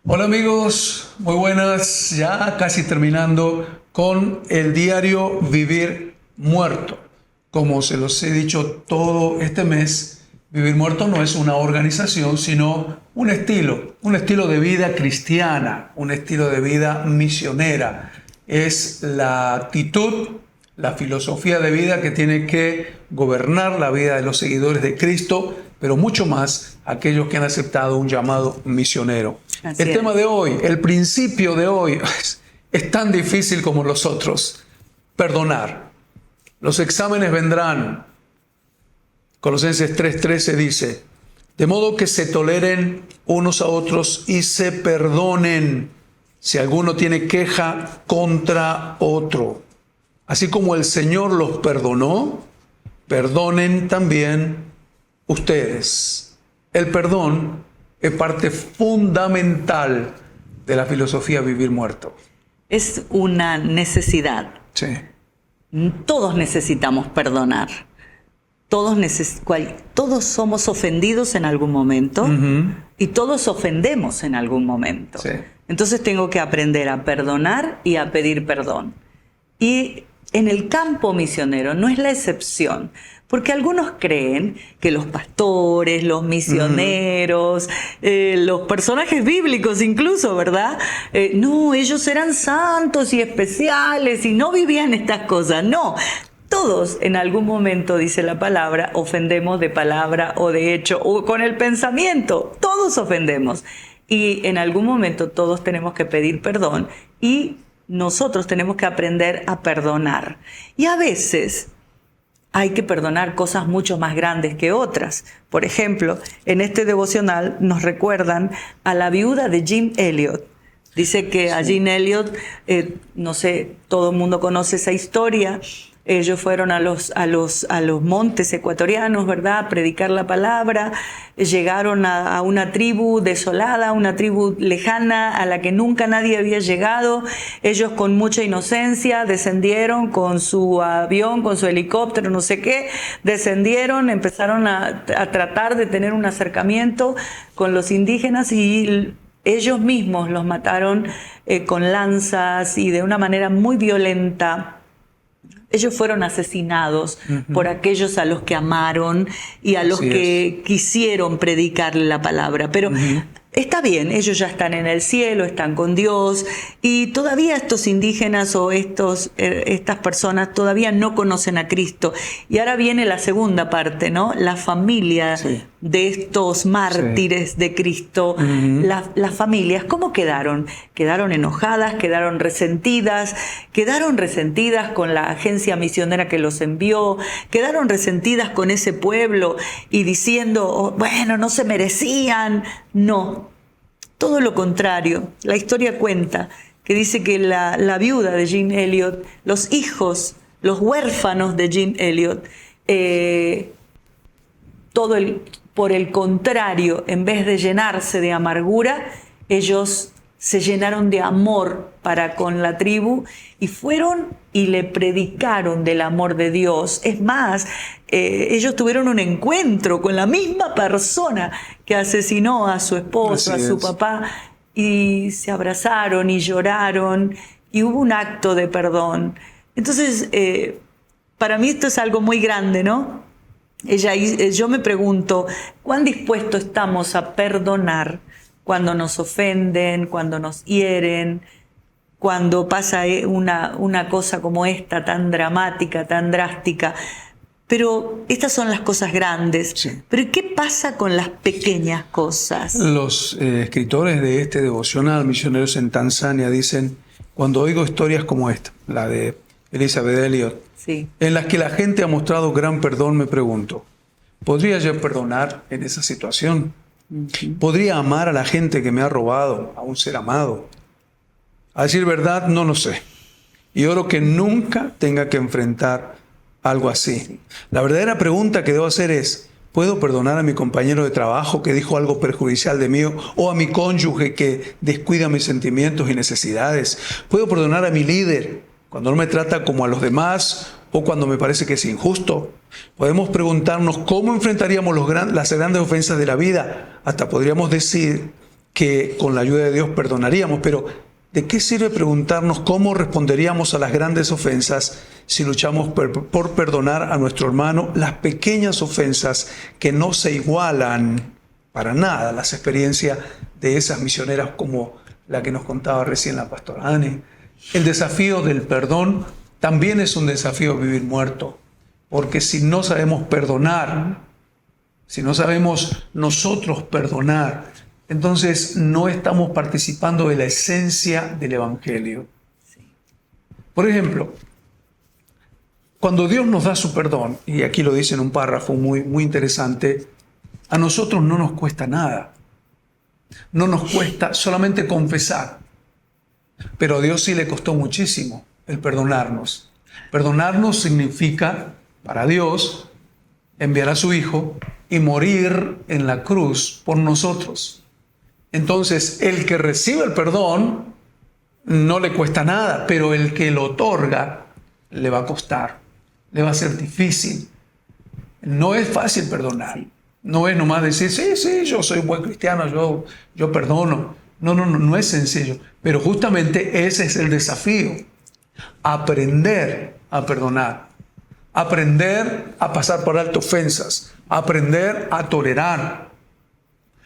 Hola amigos, muy buenas, ya casi terminando con el diario Vivir Muerto. Como se los he dicho todo este mes, Vivir Muerto no es una organización, sino un estilo de vida cristiana, un estilo de vida misionera. Es la actitud, la filosofía de vida que tiene que gobernar la vida de los seguidores de Cristo, pero mucho más aquellos que han aceptado un llamado misionero. El tema de hoy, el principio de hoy, es tan difícil como los otros. Perdonar. Los exámenes vendrán. Colosenses 3:13 dice, de modo que se toleren unos a otros y se perdonen si alguno tiene queja contra otro. Así como el Señor los perdonó, perdonen también ustedes. El perdón es parte fundamental de la filosofía Vivir Muerto. Es una necesidad. Sí. Todos necesitamos perdonar. Todos somos ofendidos en algún momento y todos ofendemos en algún momento. Sí. Entonces tengo que aprender a perdonar y a pedir perdón. Y en el campo misionero no es la excepción, porque algunos creen que los pastores, los misioneros, los personajes bíblicos incluso, ¿verdad? No, ellos eran santos y especiales y no vivían estas cosas. No, todos en algún momento, dice la palabra, ofendemos de palabra o de hecho o con el pensamiento. Todos ofendemos. Y en algún momento todos tenemos que pedir perdón y nosotros tenemos que aprender a perdonar. Y a veces hay que perdonar cosas mucho más grandes que otras. Por ejemplo, en este devocional nos recuerdan a la viuda de Jim Elliot. Dice que a Jim Elliot, no sé, todo el mundo conoce esa historia. Ellos fueron a los montes ecuatorianos, ¿verdad?, a predicar la palabra. Llegaron a una tribu desolada, una tribu lejana a la que nunca nadie había llegado. Ellos con mucha inocencia descendieron con su avión, con su helicóptero, no sé qué. Descendieron, empezaron a tratar de tener un acercamiento con los indígenas y ellos mismos los mataron con lanzas y de una manera muy violenta. Ellos fueron asesinados por aquellos a los que amaron y a los que quisieron predicarle la palabra. Pero está bien, ellos ya están en el cielo, están con Dios y todavía estos indígenas o estas personas todavía no conocen a Cristo. Y ahora viene la segunda parte, ¿no? La familia de estos mártires de Cristo. Las familias, ¿cómo quedaron? Quedaron enojadas, quedaron resentidas con la agencia misionera que los envió, quedaron resentidas con ese pueblo y diciendo, oh, bueno, no se merecían. No, todo lo contrario. La historia cuenta que dice que la viuda de Jim Elliot, los hijos, los huérfanos de Jim Elliot, por el contrario, en vez de llenarse de amargura, ellos se llenaron de amor para con la tribu y fueron y le predicaron del amor de Dios. Es más, ellos tuvieron un encuentro con la misma persona que asesinó a su esposo, a su papá, y se abrazaron y lloraron y hubo un acto de perdón. Entonces, para mí esto es algo muy grande, ¿no? Yo me pregunto, ¿cuán dispuestos estamos a perdonar cuando nos ofenden, cuando nos hieren, cuando pasa una cosa como esta, tan dramática, tan drástica? Pero estas son las cosas grandes. Sí. Pero ¿qué pasa con las pequeñas cosas? Los escritores de este devocional, Misioneros en Tanzania, dicen, cuando oigo historias como esta, la de Elizabeth Elliot, en las que la gente ha mostrado gran perdón, me pregunto, ¿podría yo perdonar en esa situación? ¿Podría amar a la gente que me ha robado, a un ser amado? A decir verdad, no lo sé. Y oro que nunca tenga que enfrentar algo así. La verdadera pregunta que debo hacer es, ¿puedo perdonar a mi compañero de trabajo que dijo algo perjudicial de mí o a mi cónyuge que descuida mis sentimientos y necesidades? ¿Puedo perdonar a mi líder cuando no me trata como a los demás o cuando me parece que es injusto? Podemos preguntarnos cómo enfrentaríamos las grandes ofensas de la vida. Hasta podríamos decir que con la ayuda de Dios perdonaríamos, pero ¿de qué sirve preguntarnos cómo responderíamos a las grandes ofensas si luchamos por perdonar a nuestro hermano las pequeñas ofensas que no se igualan para nada a las experiencias de esas misioneras como la que nos contaba recién la pastora Ani? El desafío del perdón también es un desafío vivir muerto, porque si no sabemos perdonar, si no sabemos nosotros perdonar, entonces no estamos participando de la esencia del Evangelio. Por ejemplo, cuando Dios nos da su perdón, y aquí lo dice en un párrafo muy interesante, a nosotros no nos cuesta nada. No nos cuesta solamente confesar. Pero a Dios sí le costó muchísimo el perdonarnos. Perdonarnos significa, para Dios, enviar a su Hijo y morir en la cruz por nosotros. Entonces, el que recibe el perdón no le cuesta nada, pero el que lo otorga le va a costar, le va a ser difícil. No es fácil perdonar. No es nomás decir, sí, yo soy un buen cristiano, yo perdono. No es sencillo. Pero justamente ese es el desafío. Aprender a perdonar. Aprender a pasar por alto ofensas. Aprender a tolerar.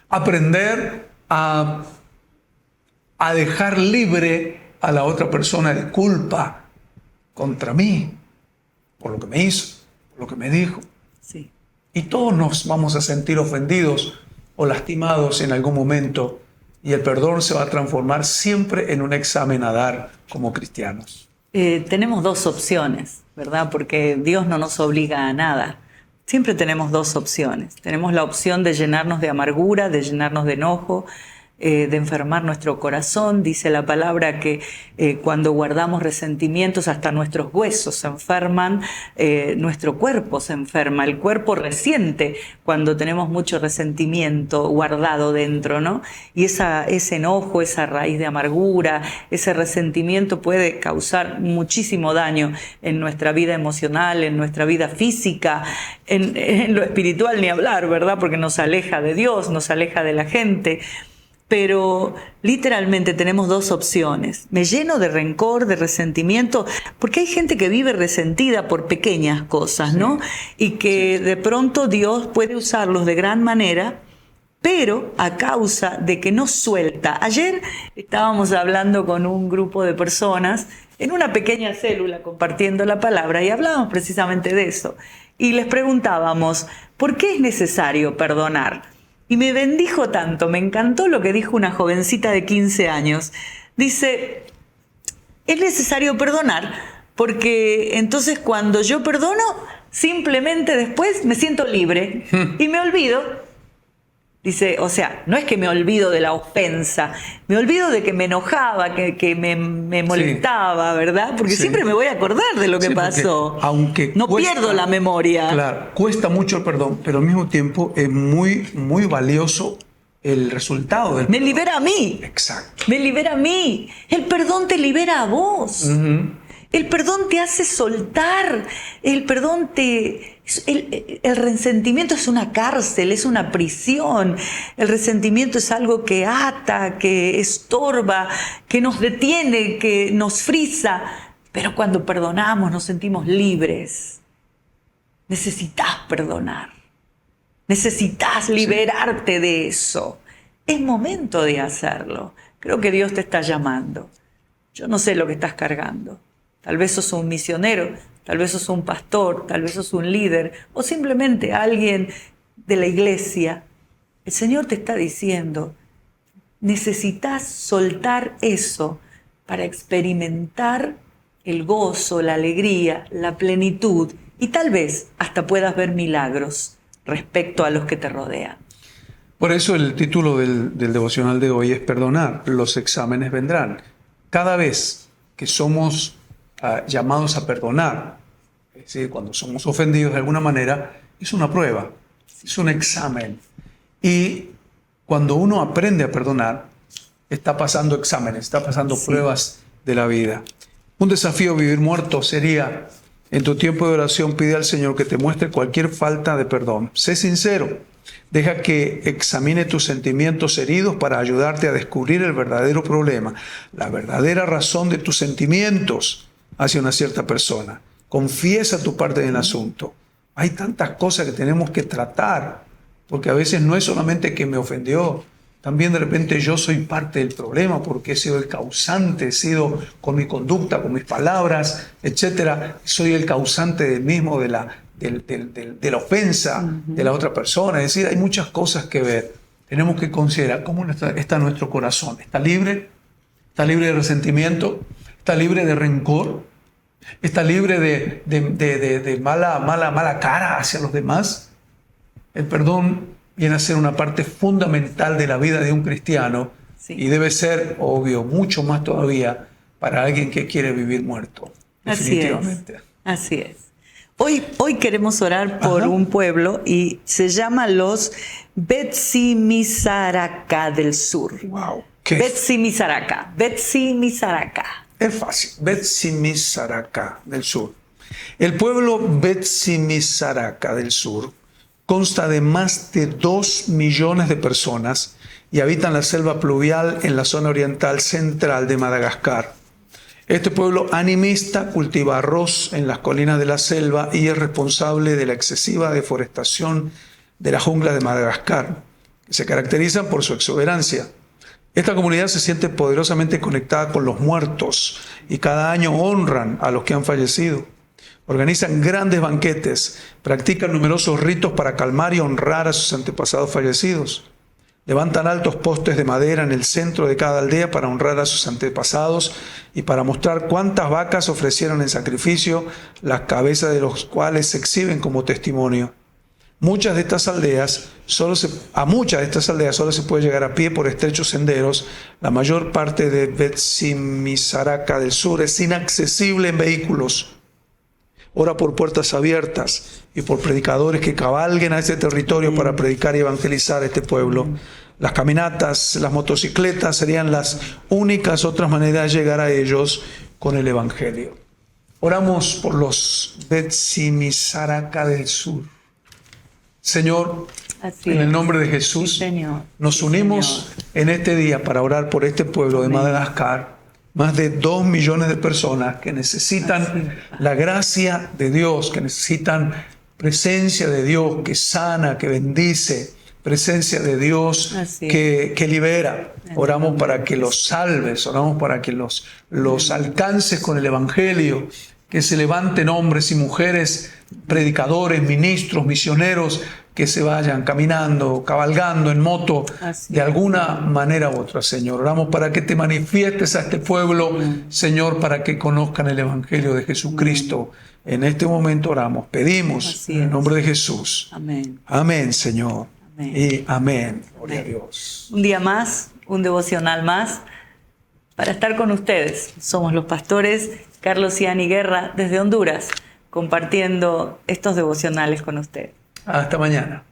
Aprender a dejar libre a la otra persona de culpa contra mí, por lo que me hizo, por lo que me dijo. Sí. Y todos nos vamos a sentir ofendidos o lastimados en algún momento, y el perdón se va a transformar siempre en un examen a dar como cristianos. Tenemos dos opciones, ¿verdad? Porque Dios no nos obliga a nada. Siempre tenemos dos opciones. Tenemos la opción de llenarnos de amargura, de llenarnos de enojo, de enfermar nuestro corazón. Dice la palabra que cuando guardamos resentimientos hasta nuestros huesos se enferman, nuestro cuerpo se enferma, el cuerpo resiente cuando tenemos mucho resentimiento guardado dentro, ¿no? Y ese enojo, esa raíz de amargura, ese resentimiento puede causar muchísimo daño en nuestra vida emocional, en nuestra vida física, en lo espiritual ni hablar, ¿verdad? Porque nos aleja de Dios, nos aleja de la gente. Pero literalmente tenemos dos opciones. Me lleno de rencor, de resentimiento, porque hay gente que vive resentida por pequeñas cosas, ¿no? Y que de pronto Dios puede usarlos de gran manera, pero a causa de que no suelta. Ayer estábamos hablando con un grupo de personas en una pequeña célula compartiendo la palabra y hablábamos precisamente de eso. Y les preguntábamos, ¿por qué es necesario perdonar? Y me bendijo tanto, me encantó lo que dijo una jovencita de 15 años. Dice, es necesario perdonar porque entonces cuando yo perdono, simplemente después me siento libre y me olvido. Dice, o sea, no es que me olvido de la ofensa, me olvido de que me enojaba, que me molestaba, sí, ¿verdad? Porque siempre me voy a acordar de lo que pasó. Aunque no pierdo la memoria. Claro, cuesta mucho el perdón, pero al mismo tiempo es muy valioso el resultado del perdón. Me libera a mí. Exacto. Me libera a mí. El perdón te libera a vos. El perdón te hace soltar. El perdón el resentimiento es una cárcel, es una prisión. El resentimiento es algo que ata, que estorba, que nos detiene, que nos frisa. Pero cuando perdonamos nos sentimos libres. Necesitas perdonar. Necesitas liberarte de eso. Es momento de hacerlo. Creo que Dios te está llamando. Yo no sé lo que estás cargando. Tal vez sos un misionero, tal vez sos un pastor, tal vez sos un líder o simplemente alguien de la iglesia. El Señor te está diciendo, necesitas soltar eso para experimentar el gozo, la alegría, la plenitud y tal vez hasta puedas ver milagros respecto a los que te rodean. Por eso el título del devocional de hoy es perdonar, los exámenes vendrán. Cada vez que somos llamados a perdonar, es decir, cuando somos ofendidos de alguna manera, es una prueba, es un examen. Y cuando uno aprende a perdonar, está pasando exámenes, está pasando pruebas de la vida. Un desafío vivir muerto sería, en tu tiempo de oración, pide al Señor que te muestre cualquier falta de perdón. Sé sincero. Deja que examine tus sentimientos heridos para ayudarte a descubrir el verdadero problema, la verdadera razón de tus sentimientos hacia una cierta persona. Confiesa tu parte en el asunto. Hay tantas cosas que tenemos que tratar, porque a veces no es solamente que me ofendió, también de repente yo soy parte del problema porque he sido el causante, he sido con mi conducta, con mis palabras, etcétera, soy el causante mismo de la ofensa de la otra persona. Es decir, hay muchas cosas que ver. Tenemos que considerar cómo está nuestro corazón. ¿Está libre? ¿Está libre de resentimiento? ¿Está libre de rencor? ¿Está libre de mala cara hacia los demás? El perdón viene a ser una parte fundamental de la vida de un cristiano, sí, y debe ser, obvio, mucho más todavía para alguien que quiere vivir muerto. Definitivamente. Así es. Hoy queremos orar por un pueblo y se llama los Betsimisaraka del Sur. Wow. Betsimisaraka. Es fácil. Betsimisaraka del Sur. El pueblo Betsimisaraka del Sur consta de más de 2 millones de personas y habitan la selva pluvial en la zona oriental central de Madagascar. Este pueblo animista cultiva arroz en las colinas de la selva y es responsable de la excesiva deforestación de la jungla de Madagascar, que se caracteriza por su exuberancia. Esta comunidad se siente poderosamente conectada con los muertos y cada año honran a los que han fallecido. Organizan grandes banquetes, practican numerosos ritos para calmar y honrar a sus antepasados fallecidos. Levantan altos postes de madera en el centro de cada aldea para honrar a sus antepasados y para mostrar cuántas vacas ofrecieron en sacrificio, las cabezas de los cuales se exhiben como testimonio. A muchas de estas aldeas solo se puede llegar a pie por estrechos senderos. La mayor parte de Betsimisaraka del Sur es inaccesible en vehículos. Ora por puertas abiertas y por predicadores que cabalguen a este territorio para predicar y evangelizar a este pueblo. Las caminatas, las motocicletas serían las únicas otras maneras de llegar a ellos con el evangelio. Oramos por los Betsimisaraka del Sur. Señor, en el nombre de Jesús, sí, Señor. Nos unimos en este día para orar por este pueblo de Madagascar. Más de 2 millones de personas que necesitan la gracia de Dios, que necesitan presencia de Dios que sana, que bendice, presencia de Dios que libera. Oramos para que los salves, oramos para que los alcances con el Evangelio, que se levanten hombres y mujeres, predicadores, ministros, misioneros, que se vayan caminando, cabalgando en moto, de alguna manera u otra, Señor. Oramos para que te manifiestes a este pueblo, Señor, para que conozcan el Evangelio de Jesucristo. En este momento oramos, pedimos en el nombre de Jesús. Amén. Amén, Señor. Amén. Y amén. Gloria a Dios. Un día más, un devocional más, para estar con ustedes. Somos los pastores Carlos y Ani Guerra desde Honduras, compartiendo estos devocionales con ustedes. Hasta mañana.